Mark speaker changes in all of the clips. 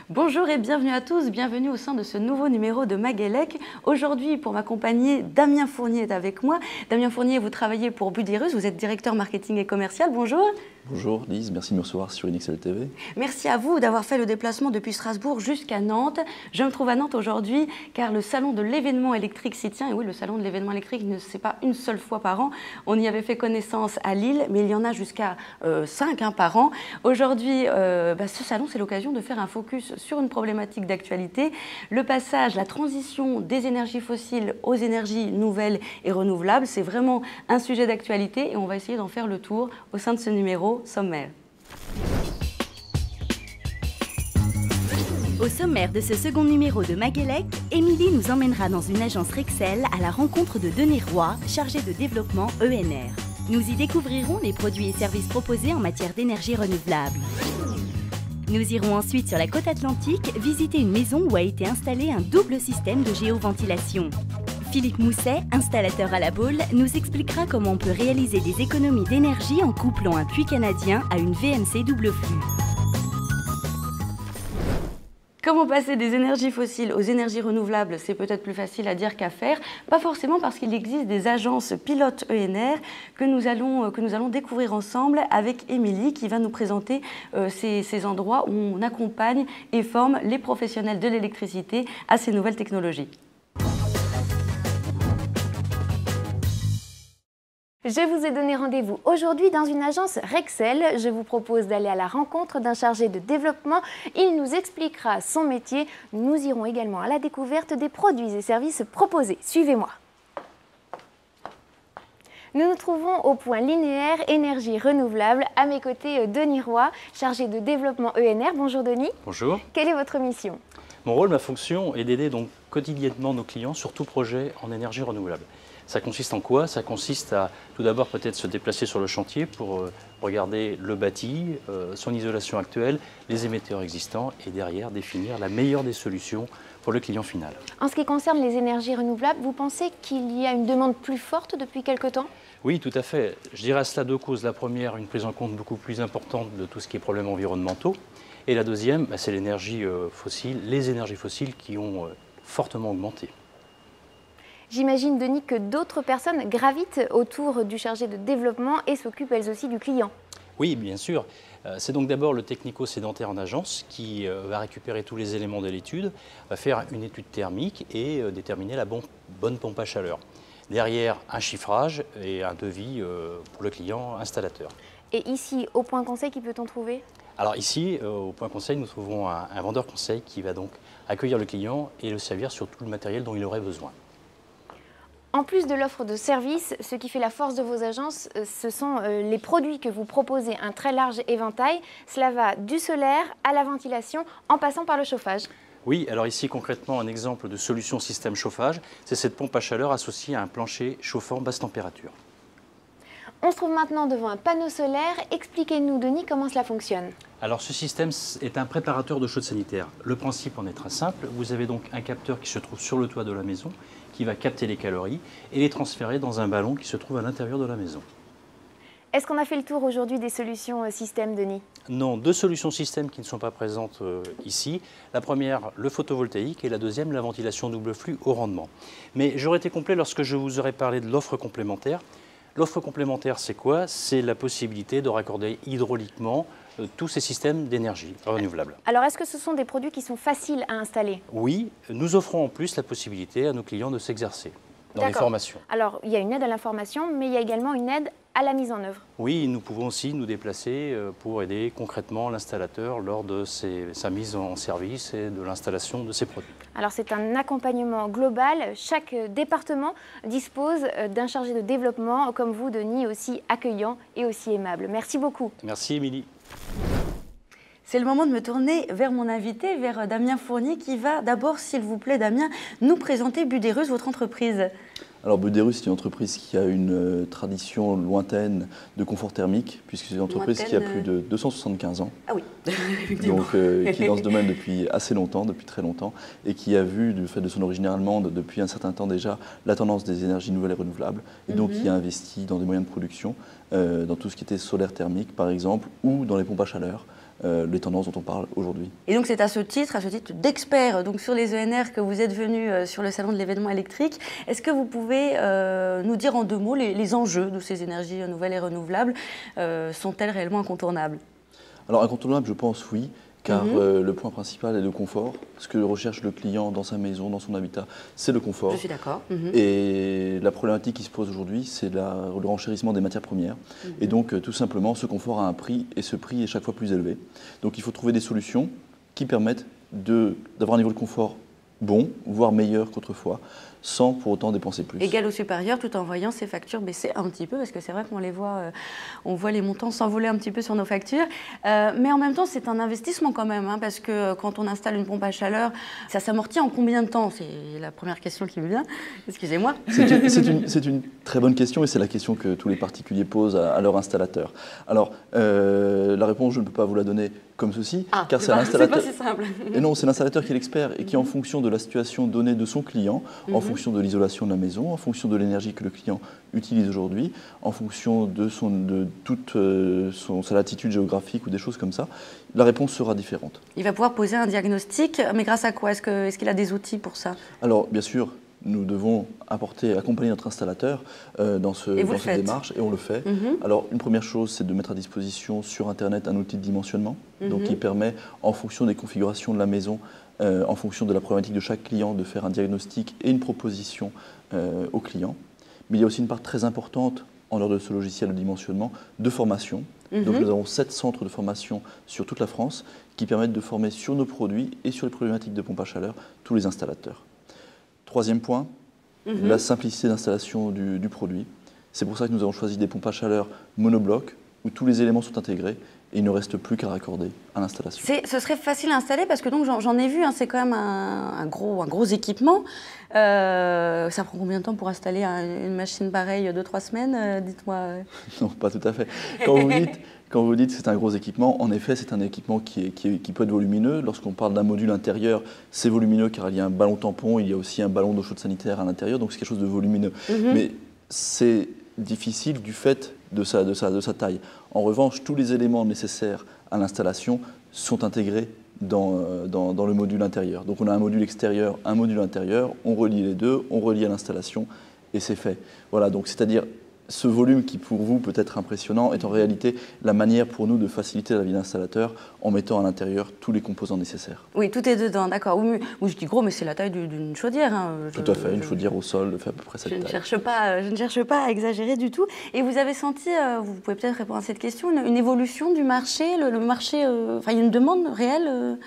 Speaker 1: Bonjour et bienvenue à tous, bienvenue au sein de ce nouveau numéro de Maguélec. Aujourd'hui, pour m'accompagner, Damien Fournier est avec moi. Damien Fournier, vous travaillez pour Buderus, vous êtes directeur marketing et commercial. Bonjour.
Speaker 2: Bonjour Lise, merci de me recevoir sur InXL TV.
Speaker 1: Merci à vous d'avoir fait le déplacement depuis Strasbourg jusqu'à Nantes. Je me trouve à Nantes aujourd'hui car le salon de l'événement électrique s'y tient. Et oui, le salon de l'événement électrique ne se fait pas une seule fois par an. On y avait fait connaissance à Lille, mais il y en a jusqu'à 5 par an. Aujourd'hui, ce salon, c'est l'occasion de faire un focus sur une problématique d'actualité. Le passage, la transition des énergies fossiles aux énergies nouvelles et renouvelables, c'est vraiment un sujet d'actualité et on va essayer d'en faire le tour au sein de ce numéro sommaire.
Speaker 3: Au sommaire de ce second numéro de Maguélec, Émilie nous emmènera dans une agence Rexel à la rencontre de Denis Roy, chargé de développement ENR. Nous y découvrirons les produits et services proposés en matière d'énergie renouvelable. Nous irons ensuite sur la côte atlantique visiter une maison où a été installé un double système de géoventilation. Philippe Mousset, installateur à la Baule, nous expliquera comment on peut réaliser des économies d'énergie en couplant un puits canadien à une VMC double flux.
Speaker 1: Comment passer des énergies fossiles aux énergies renouvelables, c'est peut-être plus facile à dire qu'à faire. Pas forcément parce qu'il existe des agences pilotes ENR que nous allons découvrir ensemble avec Émilie qui va nous présenter ces endroits où on accompagne et forme les professionnels de l'électricité à ces nouvelles technologies.
Speaker 4: Je vous ai donné rendez-vous aujourd'hui dans une agence Rexel. Je vous propose d'aller à la rencontre d'un chargé de développement. Il nous expliquera son métier. Nous irons également à la découverte des produits et services proposés. Suivez-moi. Nous nous trouvons au point linéaire énergie renouvelable. À mes côtés, Denis Roy, chargé de développement ENR. Bonjour Denis.
Speaker 5: Bonjour.
Speaker 4: Quelle est votre mission?
Speaker 5: Mon rôle, ma fonction est d'aider donc quotidiennement nos clients sur tout projet en énergie renouvelable. Ça consiste en quoi? Ça consiste à tout d'abord peut-être se déplacer sur le chantier pour regarder le bâti, son isolation actuelle, les émetteurs existants et derrière définir la meilleure des solutions pour le client final.
Speaker 4: En ce qui concerne les énergies renouvelables, vous pensez qu'il y a une demande plus forte depuis quelque temps?
Speaker 5: Oui, tout à fait. Je dirais à cela deux causes. La première, une prise en compte beaucoup plus importante de tout ce qui est problèmes environnementaux. Et la deuxième, c'est l'énergie fossile, les énergies fossiles qui ont fortement augmenté.
Speaker 4: J'imagine, Denis, que d'autres personnes gravitent autour du chargé de développement et s'occupent elles aussi du client.
Speaker 5: Oui, bien sûr. C'est donc d'abord le technico-sédentaire en agence qui va récupérer tous les éléments de l'étude, va faire une étude thermique et déterminer la bonne pompe à chaleur. Derrière, un chiffrage et un devis pour le client installateur.
Speaker 4: Et ici, au point conseil, qui peut-on trouver?
Speaker 5: Alors ici, au point conseil, nous trouvons un vendeur conseil qui va donc accueillir le client et le servir sur tout le matériel dont il aurait besoin.
Speaker 4: En plus de l'offre de services, ce qui fait la force de vos agences, ce sont les produits que vous proposez, un très large éventail. Cela va du solaire à la ventilation, en passant par le chauffage.
Speaker 5: Oui, alors ici concrètement un exemple de solution système chauffage, c'est cette pompe à chaleur associée à un plancher chauffant basse température.
Speaker 4: On se trouve maintenant devant un panneau solaire. Expliquez-nous, Denis, comment cela fonctionne.
Speaker 5: Alors ce système est un préparateur d'eau chaude sanitaire. Le principe en est très simple. Vous avez donc un capteur qui se trouve sur le toit de la maison, qui va capter les calories et les transférer dans un ballon qui se trouve à l'intérieur de la maison.
Speaker 4: Est-ce qu'on a fait le tour aujourd'hui des solutions système, Denis?
Speaker 5: Non, deux solutions système qui ne sont pas présentes ici. La première, le photovoltaïque, et la deuxième, la ventilation double flux haut rendement. Mais j'aurais été complet lorsque je vous aurais parlé de l'offre complémentaire. L'offre complémentaire, c'est quoi? C'est la possibilité de raccorder hydrauliquement tous ces systèmes d'énergie renouvelable.
Speaker 4: Alors, est-ce que ce sont des produits qui sont faciles à installer?
Speaker 5: Oui, nous offrons en plus la possibilité à nos clients de s'exercer dans les formations.
Speaker 4: Alors, il y a une aide à l'information, mais il y a également une aide à la mise en œuvre.
Speaker 5: Oui, nous pouvons aussi nous déplacer pour aider concrètement l'installateur lors de sa mise en service et de l'installation de ses produits.
Speaker 4: Alors c'est un accompagnement global. Chaque département dispose d'un chargé de développement comme vous, Denis, aussi accueillant et aussi aimable. Merci beaucoup.
Speaker 5: Merci, Émilie.
Speaker 1: C'est le moment de me tourner vers mon invité, vers Damien Fournier, qui va d'abord, s'il vous plaît, Damien, nous présenter Buderus, votre entreprise.
Speaker 2: Alors Buderus, c'est une entreprise qui a une tradition lointaine de confort thermique, puisque c'est une entreprise qui a plus de 275 ans.
Speaker 1: Ah oui,
Speaker 2: donc qui est dans ce domaine depuis assez longtemps, depuis très longtemps, et qui a vu, du fait de son origine allemande, depuis un certain temps déjà, la tendance des énergies nouvelles et renouvelables, et donc qui a investi dans des moyens de production, dans tout ce qui était solaire thermique par exemple, ou dans les pompes à chaleur, les tendances dont on parle aujourd'hui.
Speaker 1: Et donc c'est à ce titre d'expert sur les ENR que vous êtes venu sur le salon de l'événement électrique. Est-ce que vous pouvez nous dire en 2 mots les enjeux de ces énergies nouvelles et renouvelables? Sont-elles réellement incontournables?
Speaker 2: Alors incontournable, je pense oui, car le point principal est le confort. Ce que recherche le client dans sa maison, dans son habitat, c'est le confort.
Speaker 1: Je suis d'accord.
Speaker 2: Et la problématique qui se pose aujourd'hui, c'est le renchérissement des matières premières. Et donc tout simplement, ce confort a un prix et ce prix est chaque fois plus élevé. Donc il faut trouver des solutions qui permettent d'avoir un niveau de confort bon, voire meilleur qu'autrefois, sans pour autant dépenser plus.
Speaker 1: Égal ou supérieur, tout en voyant ces factures baisser un petit peu, parce que c'est vrai qu'on les voit, on voit les montants s'envoler un petit peu sur nos factures. Mais en même temps, c'est un investissement quand même, parce que quand on installe une pompe à chaleur, ça s'amortit en combien de temps? C'est la première question qui me vient. Excusez-moi.
Speaker 2: C'est une très bonne question et c'est la question que tous les particuliers posent à leur installateur. Alors, la réponse, je ne peux pas vous la donner comme ceci, car c'est l'installateur.
Speaker 1: C'est pas si simple.
Speaker 2: Et non, c'est l'installateur qui est l'expert et qui, en fonction de la situation donnée de son client, en fonction de l'isolation de la maison, en fonction de l'énergie que le client utilise aujourd'hui, en fonction de toute sa latitude géographique ou des choses comme ça, la réponse sera différente.
Speaker 1: Il va pouvoir poser un diagnostic, mais grâce à quoi? Est-ce qu'il a des outils pour ça?
Speaker 2: Alors, bien sûr, nous devons accompagner notre installateur dans cette démarche, et on le fait. Alors, une première chose, c'est de mettre à disposition sur Internet un outil de dimensionnement, donc qui permet, en fonction des configurations de la maison, en fonction de la problématique de chaque client, de faire un diagnostic et une proposition au client. Mais il y a aussi une part très importante, en dehors de ce logiciel de dimensionnement, de formation. Donc nous avons 7 centres de formation sur toute la France qui permettent de former sur nos produits et sur les problématiques de pompe à chaleur tous les installateurs. Troisième point, la simplicité d'installation du produit. C'est pour ça que nous avons choisi des pompes à chaleur monobloc où tous les éléments sont intégrés et il ne reste plus qu'à raccorder à l'installation.
Speaker 1: Ce serait facile à installer parce que j'en ai vu, c'est quand même un gros équipement. Ça prend combien de temps pour installer une machine pareille? 2-3 semaines, dites-moi.
Speaker 2: Non, pas tout à fait. Quand vous dites que c'est un gros équipement, en effet, c'est un équipement qui peut être volumineux. Lorsqu'on parle d'un module intérieur, c'est volumineux car il y a un ballon tampon, il y a aussi un ballon d'eau chaude sanitaire à l'intérieur, donc c'est quelque chose de volumineux. Mais c'est difficile du fait de sa taille. En revanche, tous les éléments nécessaires à l'installation sont intégrés dans le module intérieur. Donc on a un module extérieur, un module intérieur, on relie les deux, on relie à l'installation et c'est fait. Voilà, donc c'est-à-dire ce volume qui pour vous peut être impressionnant est en réalité la manière pour nous de faciliter la vie d'installateur en mettant à l'intérieur tous les composants nécessaires. Oui, tout est dedans, d'accord. Oui, je dis gros, mais c'est la taille d'une chaudière. Tout à fait, une chaudière au sol fait à peu près cette taille.
Speaker 1: Je ne cherche pas à exagérer du tout. Et vous avez senti, vous pouvez peut-être répondre à cette question, une évolution du marché, le marché, il y a une demande réelle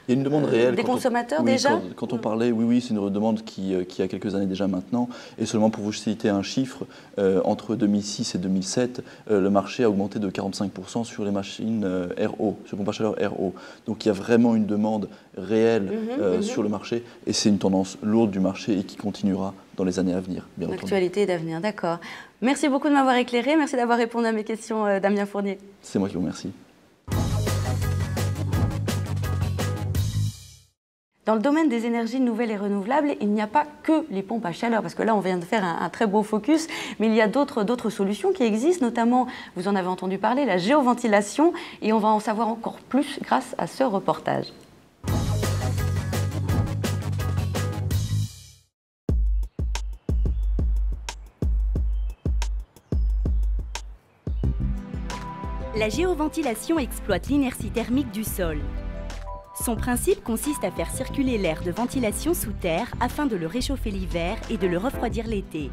Speaker 2: il y a une demande réelle.
Speaker 1: Des consommateurs déjà
Speaker 2: quand on parlait, oui, c'est une demande qui a quelques années déjà maintenant. Et seulement pour vous citer un chiffre, entre 2006 et 2007, le marché a augmenté de 45% sur les machines RO, sur pompe à chaleur RO. Donc il y a vraiment une demande réelle sur le marché. Et c'est une tendance lourde du marché et qui continuera dans les années à venir, bien entendu.
Speaker 1: L'actualité d'avenir, d'accord. Merci beaucoup de m'avoir éclairé. Merci d'avoir répondu à mes questions, Damien Fournier.
Speaker 2: C'est moi qui vous remercie.
Speaker 1: Dans le domaine des énergies nouvelles et renouvelables, il n'y a pas que les pompes à chaleur, parce que là, on vient de faire un très beau focus, mais il y a d'autres solutions qui existent, notamment, vous en avez entendu parler, la géoventilation, et on va en savoir encore plus grâce à ce reportage.
Speaker 3: La géoventilation exploite l'inertie thermique du sol. Son principe consiste à faire circuler l'air de ventilation sous terre afin de le réchauffer l'hiver et de le refroidir l'été.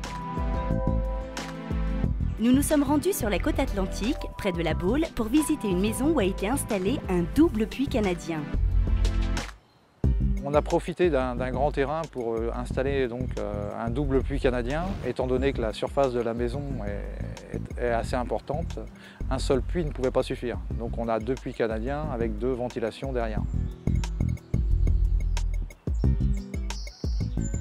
Speaker 3: Nous nous sommes rendus sur la côte atlantique, près de la Baule, pour visiter une maison où a été installé un double puits canadien.
Speaker 6: On a profité d'un grand terrain pour installer donc un double puits canadien, étant donné que la surface de la maison est assez importante. Un seul puits ne pouvait pas suffire. Donc on a 2 puits canadiens avec 2 ventilations derrière.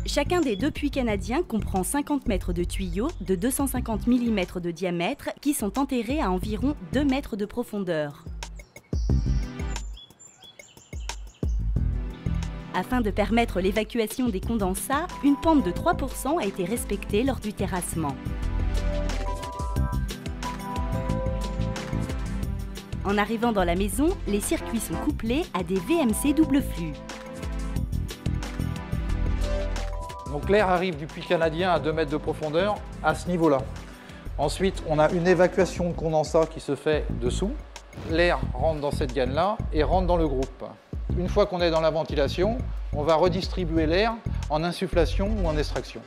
Speaker 3: Chacun des 2 puits canadiens comprend 50 mètres de tuyaux de 250 mm de diamètre qui sont enterrés à environ 2 mètres de profondeur. Afin de permettre l'évacuation des condensats, une pente de 3% a été respectée lors du terrassement. En arrivant dans la maison, les circuits sont couplés à des VMC double flux.
Speaker 6: Donc l'air arrive du puits canadien à 2 mètres de profondeur, à ce niveau-là. Ensuite, on a une évacuation de condensat qui se fait dessous. L'air rentre dans cette gaine-là et rentre dans le groupe. Une fois qu'on est dans la ventilation, on va redistribuer l'air en insufflation ou en extraction.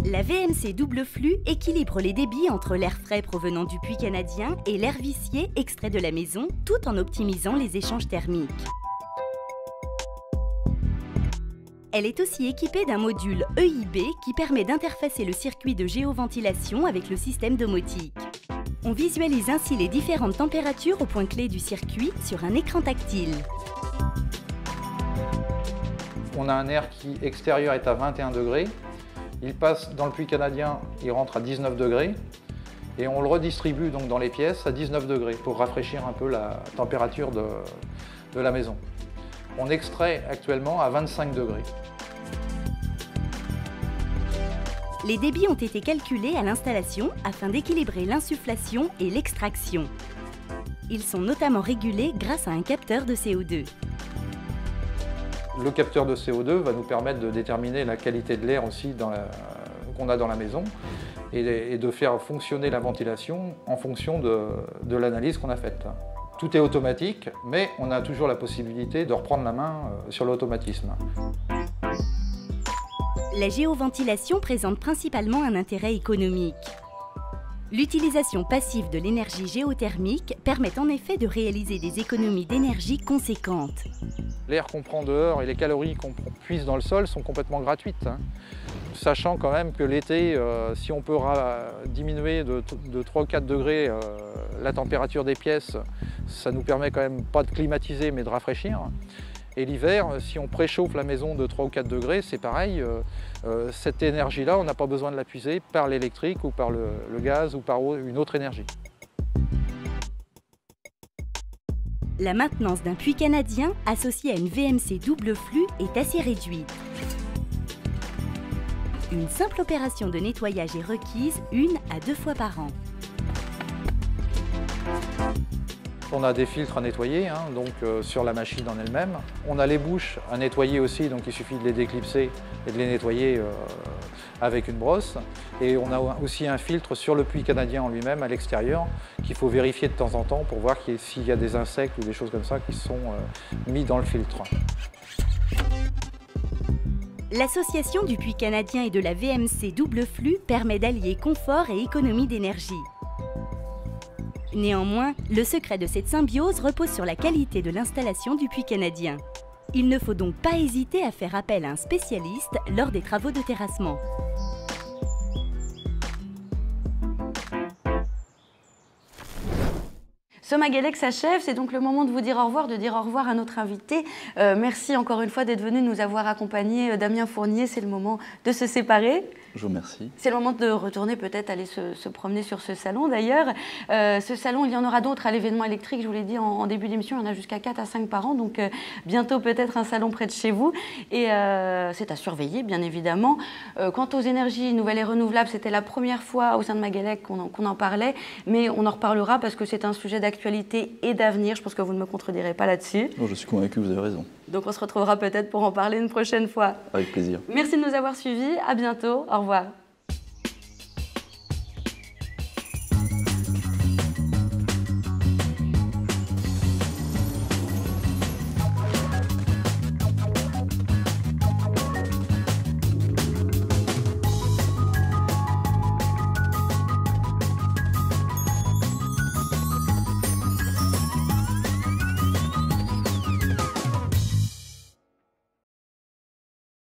Speaker 3: La VMC double flux équilibre les débits entre l'air frais provenant du puits canadien et l'air vicié extrait de la maison, tout en optimisant les échanges thermiques. Elle est aussi équipée d'un module EIB qui permet d'interfacer le circuit de géoventilation avec le système domotique. On visualise ainsi les différentes températures au point clé du circuit sur un écran tactile.
Speaker 6: On a un air qui extérieur est à 21 degrés. Il passe dans le puits canadien, il rentre à 19 degrés. Et on le redistribue donc dans les pièces à 19 degrés pour rafraîchir un peu la température de la maison. On extrait actuellement à 25 degrés.
Speaker 3: Les débits ont été calculés à l'installation afin d'équilibrer l'insufflation et l'extraction. Ils sont notamment régulés grâce à un capteur de CO2.
Speaker 6: Le capteur de CO2 va nous permettre de déterminer la qualité de l'air aussi qu'on a dans la maison et de faire fonctionner la ventilation en fonction de l'analyse qu'on a faite. Tout est automatique, mais on a toujours la possibilité de reprendre la main sur l'automatisme.
Speaker 3: La géoventilation présente principalement un intérêt économique. L'utilisation passive de l'énergie géothermique permet en effet de réaliser des économies d'énergie conséquentes.
Speaker 6: L'air qu'on prend dehors et les calories qu'on puise dans le sol sont complètement gratuites. Sachant quand même que l'été, si on peut diminuer de 3 ou 4 degrés la température des pièces, ça nous permet quand même pas de climatiser mais de rafraîchir. Et l'hiver, si on préchauffe la maison de 3 ou 4 degrés, c'est pareil. Cette énergie-là, on n'a pas besoin de la puiser par l'électrique ou par le gaz ou par une autre énergie.
Speaker 3: La maintenance d'un puits canadien associé à une VMC double flux est assez réduite. Une simple opération de nettoyage est requise 1 à 2 fois par an.
Speaker 6: On a des filtres à nettoyer, donc sur la machine en elle-même. On a les bouches à nettoyer aussi, donc il suffit de les déclipser et de les nettoyer avec une brosse. Et on a aussi un filtre sur le puits canadien en lui-même, à l'extérieur, qu'il faut vérifier de temps en temps pour voir s'il y a des insectes ou des choses comme ça qui sont mis dans le filtre.
Speaker 3: L'association du puits canadien et de la VMC double flux permet d'allier confort et économie d'énergie. Néanmoins, le secret de cette symbiose repose sur la qualité de l'installation du puits canadien. Il ne faut donc pas hésiter à faire appel à un spécialiste lors des travaux de terrassement.
Speaker 1: Ce Magalec s'achève, c'est donc le moment de vous dire au revoir, de dire au revoir à notre invité. Merci encore une fois d'être venu nous avoir accompagnés. Damien Fournier, c'est le moment de se séparer.
Speaker 2: Je vous remercie.
Speaker 1: C'est le moment de retourner peut-être aller se promener sur ce salon d'ailleurs. Ce salon, il y en aura d'autres à l'événement électrique, je vous l'ai dit en début d'émission, il y en a jusqu'à 4 à 5 par an, donc bientôt peut-être un salon près de chez vous. Et c'est à surveiller bien évidemment. Quant aux énergies nouvelles et renouvelables, c'était la première fois au sein de Magalec qu'on en parlait, mais on en reparlera parce que c'est un sujet d'actualité et d'avenir. Je pense que vous ne me contredirez pas là-dessus.
Speaker 2: Non, je suis convaincu, vous avez raison.
Speaker 1: Donc on se retrouvera peut-être pour en parler une prochaine fois.
Speaker 2: Avec plaisir.
Speaker 1: Merci de nous avoir suivis, à bientôt, au revoir.